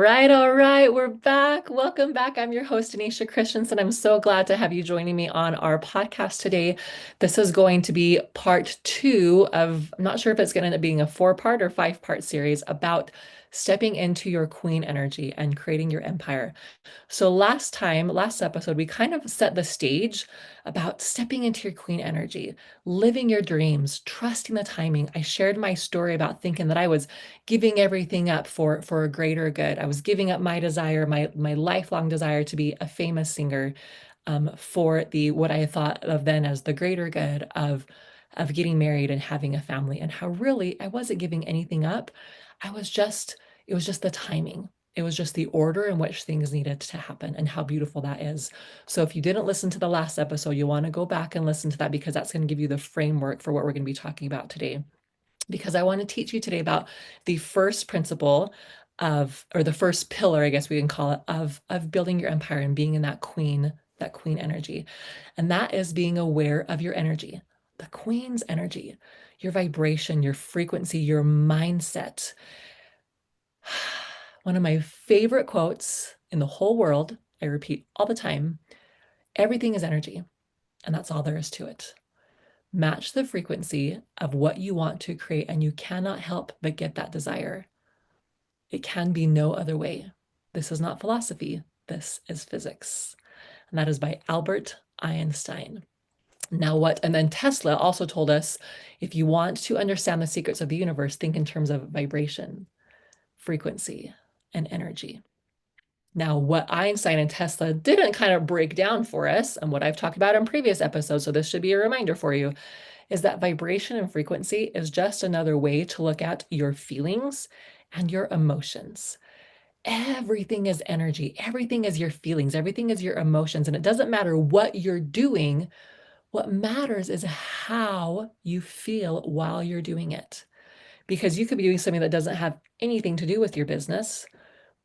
All right, we're back. Welcome back. I'm your host, Anisha Christensen. I'm so glad to have you joining me on our podcast today. This is going to be part two of, I'm not sure if it's going to end up being a four-part or five-part series about stepping into your queen energy and creating your empire. So last episode, we kind of set the stage about stepping into your queen energy, living your dreams, trusting the timing. I shared my story about thinking that I was giving everything up for a greater good. I was giving up my desire, my lifelong desire to be a famous singer, for the what I thought of then as the greater good of getting married and having a family, and how really I wasn't giving anything up. I was just, it was just the timing. It was just the order in which things needed to happen and how beautiful that is. So if you didn't listen to the last episode, you want to go back and listen to that because that's going to give you the framework for what we're going to be talking about today. Because I want to teach you today about the first principle of, or the first pillar, I guess we can call it, of building your empire and being in that queen energy. And that is being aware of your energy, the queen's energy, your vibration, your frequency, your mindset. One of my favorite quotes in the whole world, I repeat all the time, everything is energy, and that's all there is to it. Match the frequency of what you want to create, and you cannot help but get that desire. It can be no other way. This is not philosophy, this is physics. And that is by Albert Einstein. Now, what, and then Tesla also told us if you want to understand the secrets of the universe, think in terms of vibration, frequency, and energy. Now, what Einstein and Tesla didn't kind of break down for us, and what I've talked about in previous episodes, so this should be a reminder for you, is that vibration and frequency is just another way to look at your feelings and your emotions. Everything is energy, everything is your feelings, everything is your emotions, and it doesn't matter what you're doing. What matters is how you feel while you're doing it. Because you could be doing something that doesn't have anything to do with your business.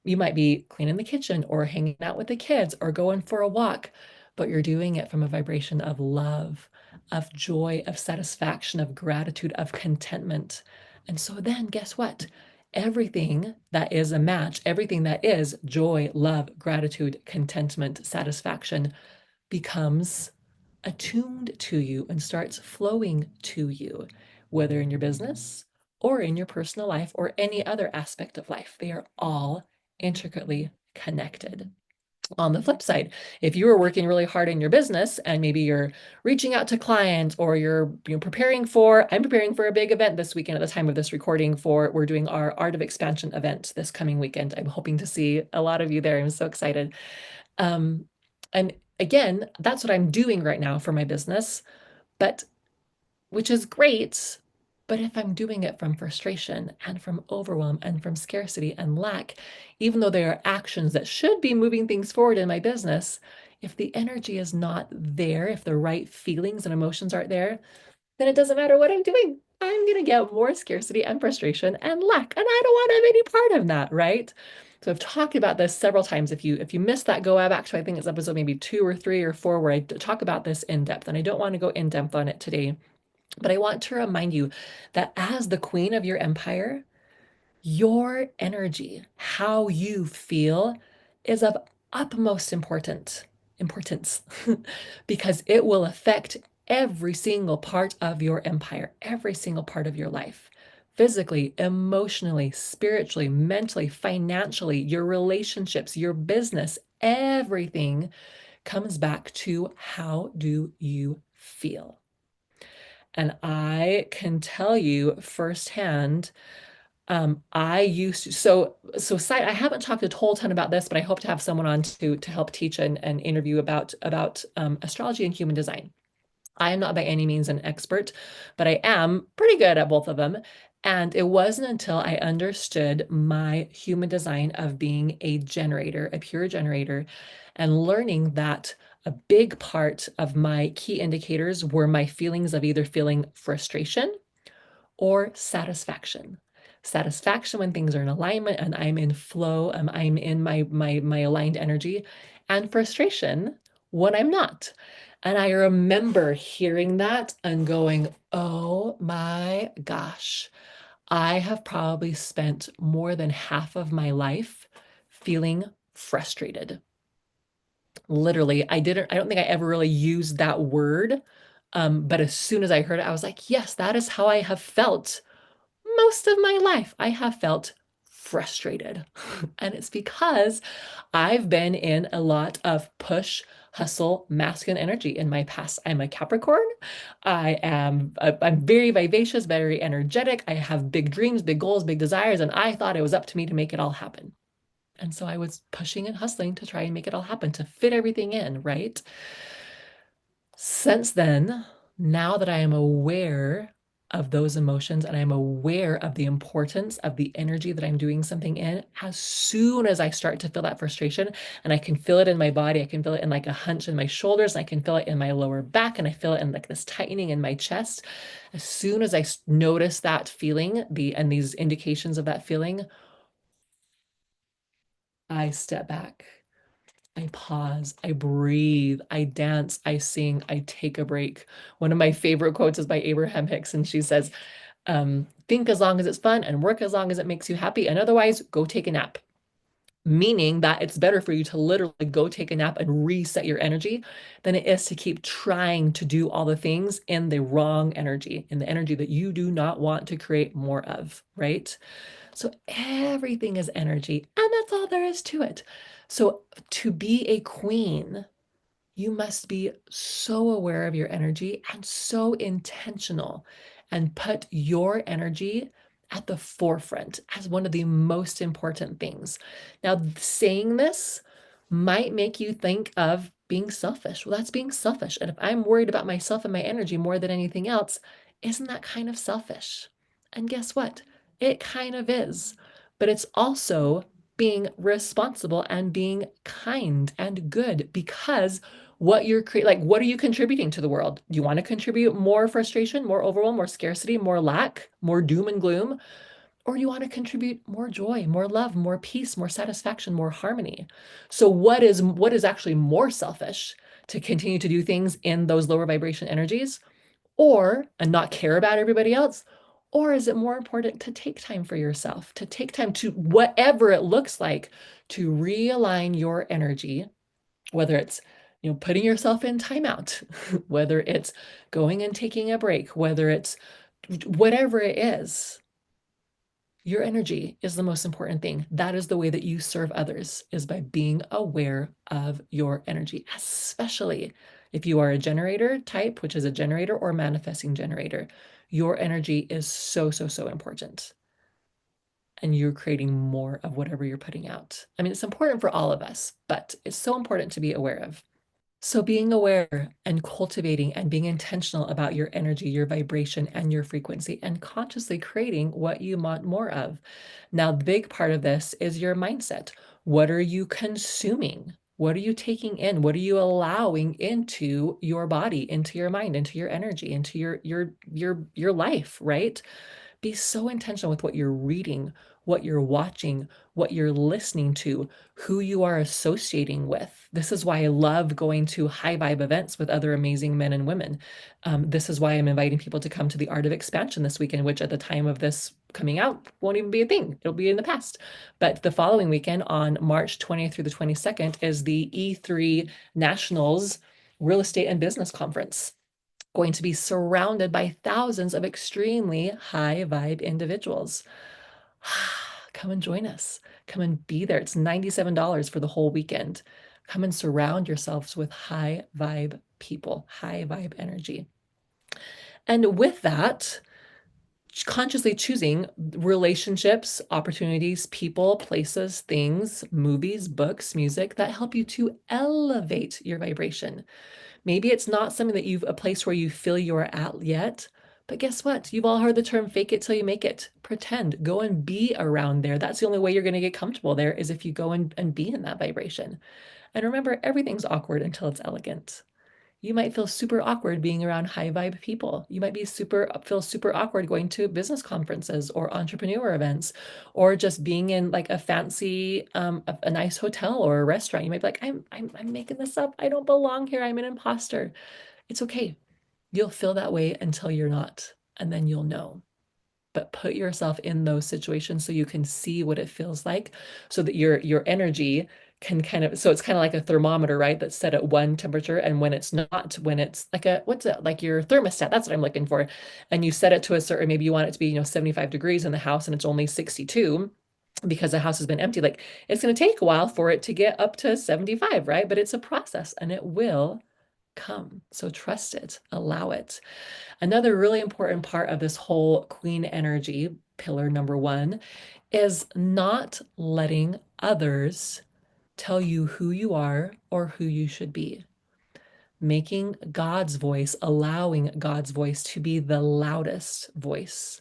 You might be cleaning the kitchen or hanging out with the kids or going for a walk, but you're doing it from a vibration of love, of joy, of satisfaction, of gratitude, of contentment. And so then guess what? Everything that is a match, everything that is joy, love, gratitude, contentment, satisfaction becomes attuned to you and starts flowing to you, whether in your business or in your personal life or any other aspect of life. They are all intricately connected. On the flip side, if you are working really hard in your business and maybe you're reaching out to clients or you're I'm preparing for a big event this weekend at the time of this recording we're doing our Art of Expansion event this coming weekend. I'm hoping to see a lot of you there. I'm so excited. Um, and again, that's what I'm doing right now for my business, but which is great. But if I'm doing it from frustration and from overwhelm and from scarcity and lack, even though there are actions that should be moving things forward in my business, if the energy is not there, if the right feelings and emotions aren't there, then it doesn't matter what I'm doing. I'm going to get more scarcity and frustration and lack. And I don't want to have any part of that, right? So I've talked about this several times. If you missed that, go back to, I think it's episode maybe 2 or 3 or 4, where I talk about this in depth. And I don't want to go in depth on it today. But I want to remind you that as the queen of your empire, your energy, how you feel, is of utmost importance because it will affect every single part of your empire, every single part of your life. Physically, emotionally, spiritually, mentally, financially, your relationships, your business, everything comes back to how do you feel? And I can tell you firsthand, I used to, I haven't talked a whole ton about this, but I hope to have someone on to help teach and interview about astrology and human design. I am not by any means an expert, but I am pretty good at both of them. And it wasn't until I understood my human design of being a generator, a pure generator, and learning that a big part of my key indicators were my feelings of either feeling frustration or satisfaction. Satisfaction when things are in alignment and I'm in flow, I'm in my aligned energy, and frustration when I'm not. And I remember hearing that and going, oh my gosh, I have probably spent more than half of my life feeling frustrated. Literally, I don't think I ever really used that word. But as soon as I heard it, I was like, yes, that is how I have felt most of my life. I have felt frustrated. And it's because I've been in a lot of push, hustle, masculine energy in my past. I'm a Capricorn. I'm very vivacious, very energetic. I have big dreams, big goals, big desires, and I thought it was up to me to make it all happen. And so I was pushing and hustling to try and make it all happen, to fit everything in, right? Since then, now that I am aware of those emotions and I'm aware of the importance of the energy that I'm doing something in, as soon as I start to feel that frustration and I can feel it in my body, I can feel it in like a hunch in my shoulders, and I can feel it in my lower back, and I feel it in like this tightening in my chest. As soon as I notice that feeling, and these indications of that feeling, I step back. I pause, I breathe, I dance, I sing, I take a break. One of my favorite quotes is by Abraham Hicks, and she says, think as long as it's fun and work as long as it makes you happy, and otherwise, go take a nap. Meaning that it's better for you to literally go take a nap and reset your energy than it is to keep trying to do all the things in the wrong energy, in the energy that you do not want to create more of, right? So everything is energy, and that's all there is to it. So to be a queen, you must be so aware of your energy and so intentional and put your energy at the forefront as one of the most important things. Now, saying this might make you think of being selfish. Well, that's being selfish. And if I'm worried about myself and my energy more than anything else, isn't that kind of selfish? And guess what? It kind of is. But it's also being responsible and being kind and good, because what you're creating, like, what are you contributing to the world? Do you want to contribute more frustration, more overwhelm, more scarcity, more lack, more doom and gloom? Or do you want to contribute more joy, more love, more peace, more satisfaction, more harmony? So what is actually more selfish, to continue to do things in those lower vibration energies, or and not care about everybody else? Or is it more important to take time for yourself, to take time to, whatever it looks like, to realign your energy, whether it's putting yourself in timeout, whether it's going and taking a break, whether it's whatever it is, your energy is the most important thing. That is the way that you serve others, is by being aware of your energy, especially if you are a generator type, which is a generator or manifesting generator. Your energy is so, so, so important. And you're creating more of whatever you're putting out. I mean, it's important for all of us, but it's so important to be aware of. So being aware and cultivating and being intentional about your energy, your vibration, and your frequency, and consciously creating what you want more of. Now, the big part of this is your mindset. What are you consuming? What are you taking in? What are you allowing into your body, into your mind, into your energy, into your life, right? Be so intentional with what you're reading, what you're watching, what you're listening to, who you are associating with. This is why I love going to high vibe events with other amazing men and women. This is why I'm inviting people to come to the Art of Expansion this weekend, which at the time of this coming out won't even be a thing. It'll be in the past. But the following weekend, on March 20th through the 22nd, is the E3 Nationals Real Estate and Business Conference, going to be surrounded by thousands of extremely high vibe individuals. Come and join us. Come and be there. It's $97 for the whole weekend. Come and surround yourselves with high vibe people, high vibe energy. And with that, consciously choosing relationships, opportunities, people, places, things, movies, books, music that help you to elevate your vibration. Maybe it's not something that a place where you feel you're at yet, but guess what? You've all heard the term fake it till you make it. Pretend, go and be around there. That's the only way you're going to get comfortable there, is if you go and be in that vibration. And remember, everything's awkward until it's elegant. You might feel super awkward being around high vibe people. You might feel super awkward going to business conferences or entrepreneur events, or just being in like a fancy, a nice hotel or a restaurant. You might be like, I'm making this up. I don't belong here. I'm an imposter. It's okay. You'll feel that way until you're not, and then you'll know. but put yourself in those situations so you can see what it feels like, so that your energy can kind of, so it's kind of like a thermometer, right? That's set at one temperature. And when it's not, when it's like a, what's it, like your thermostat, that's what I'm looking for. And you set it to a certain, maybe you want it to be, 75 degrees in the house and it's only 62 because the house has been empty. Like, it's going to take a while for it to get up to 75, right? But it's a process and it will come. So trust it, allow it. Another really important part of this whole queen energy, pillar number one, is not letting others tell you who you are or who you should be. Making God's voice, allowing God's voice to be the loudest voice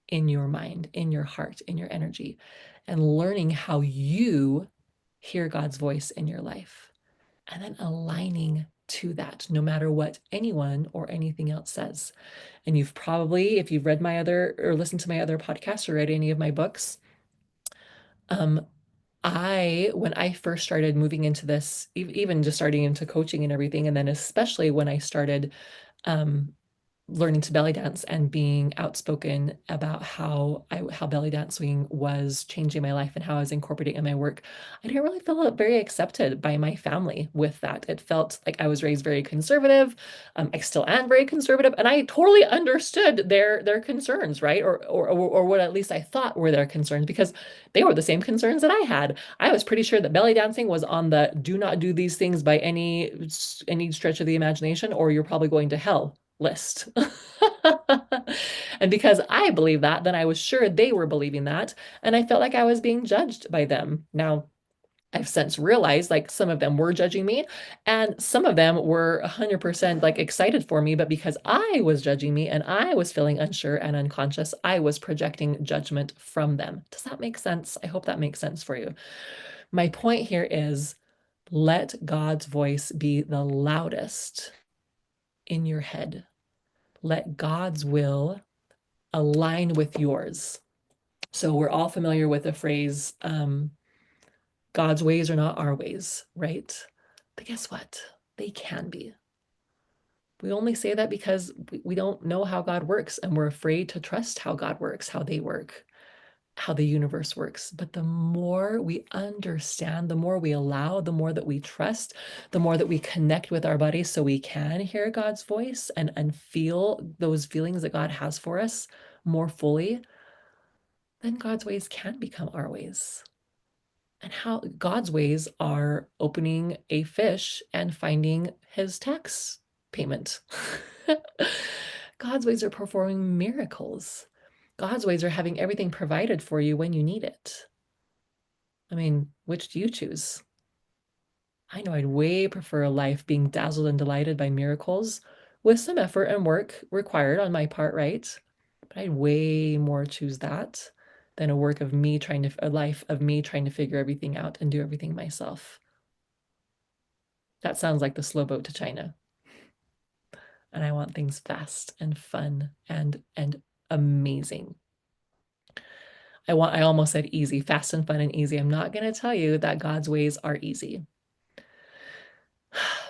in your mind, in your heart, in your energy, and learning how you hear God's voice in your life. And then aligning to that, no matter what anyone or anything else says. And you've probably, if you've read my other or listened to my other podcasts or read any of my books, um, when I first started moving into this, even just starting into coaching and everything, and then especially when I started um, learning to belly dance and being outspoken about how belly dancing was changing my life and how I was incorporating it in my work, I didn't really feel very accepted by my family with that. It felt like I was raised very conservative. I still am very conservative, and I totally understood their concerns, right? Or what at least I thought were their concerns, because they were the same concerns that I had. I was pretty sure that belly dancing was on the do not do these things by any stretch of the imagination, or you're probably going to hell list. And because I believe that, then I was sure they were believing that. And I felt like I was being judged by them. Now, I've since realized like some of them were judging me and some of them were 100% like excited for me, but because I was judging me and I was feeling unsure and unconscious, I was projecting judgment from them. Does that make sense? I hope that makes sense for you. My point here is let God's voice be the loudest in your head. Let God's will align with yours. So we're all familiar with the phrase, God's ways are not our ways, right? But guess what? They can be. We only say that because we don't know how God works and we're afraid to trust how God works, how they work, how the universe works. But the more we understand, the more we allow, the more that we trust, the more that we connect with our bodies so we can hear God's voice and feel those feelings that God has for us more fully, then God's ways can become our ways. And how God's ways are opening a fish and finding his tax payment. God's ways are performing miracles. God's ways are having everything provided for you when you need it. I mean, which do you choose? I know I'd way prefer a life being dazzled and delighted by miracles with some effort and work required on my part, right? But I'd way more choose that than a life of me trying to figure everything out and do everything myself. That sounds like the slow boat to China. And I want things fast and fun and amazing. I almost said easy, fast and fun and easy. I'm not going to tell you that God's ways are easy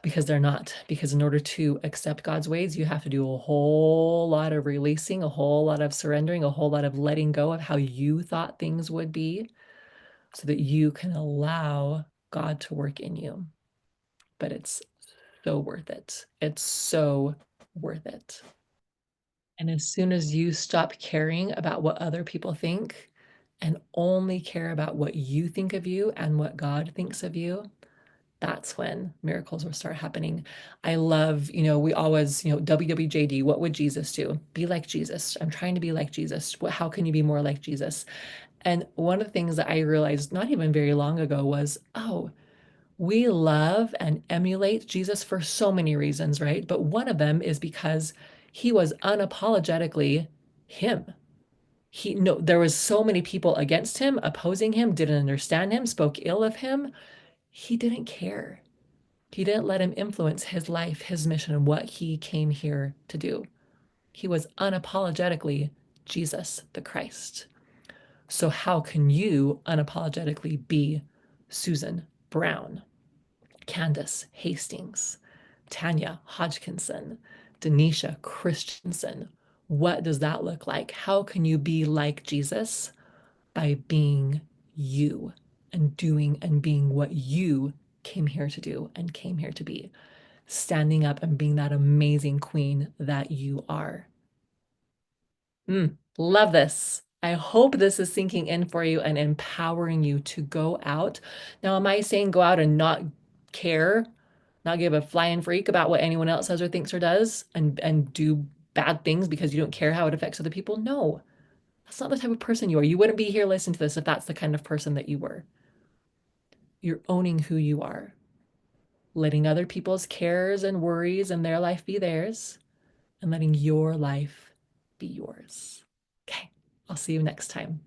because they're not. Because in order to accept God's ways, you have to do a whole lot of releasing, a whole lot of surrendering, a whole lot of letting go of how you thought things would be so that you can allow God to work in you. But it's so worth it. It's so worth it. And as soon as you stop caring about what other people think and only care about what you think of you and what God thinks of you, that's when miracles will start happening. I love, we always, WWJD, what would Jesus do? Be like Jesus. I'm trying to be like Jesus. How can you be more like Jesus? And one of the things that I realized not even very long ago was, oh, we love and emulate Jesus for so many reasons, right? But one of them is because he was unapologetically him. There was so many people against him, opposing him, didn't understand him, spoke ill of him. He didn't care. He didn't let him influence his life, his mission, and what he came here to do. He was unapologetically Jesus the Christ. So how can you unapologetically be Susan Brown, Candace Hastings, Tanya Hodgkinson, Denisha Christensen, What does that look like? How can you be like Jesus? By being you and doing and being what you came here to do and came here to be. Standing up and being that amazing queen that you are. Love this. I hope this is sinking in for you and empowering you to go out. Now, am I saying go out and not care, not give a flying freak about what anyone else says or thinks or does, and do bad things because you don't care how it affects other people? No, that's not the type of person you are. You wouldn't be here listening to this if that's the kind of person that you were. You're owning who you are, letting other people's cares and worries and their life be theirs, and letting your life be yours. Okay, I'll see you next time.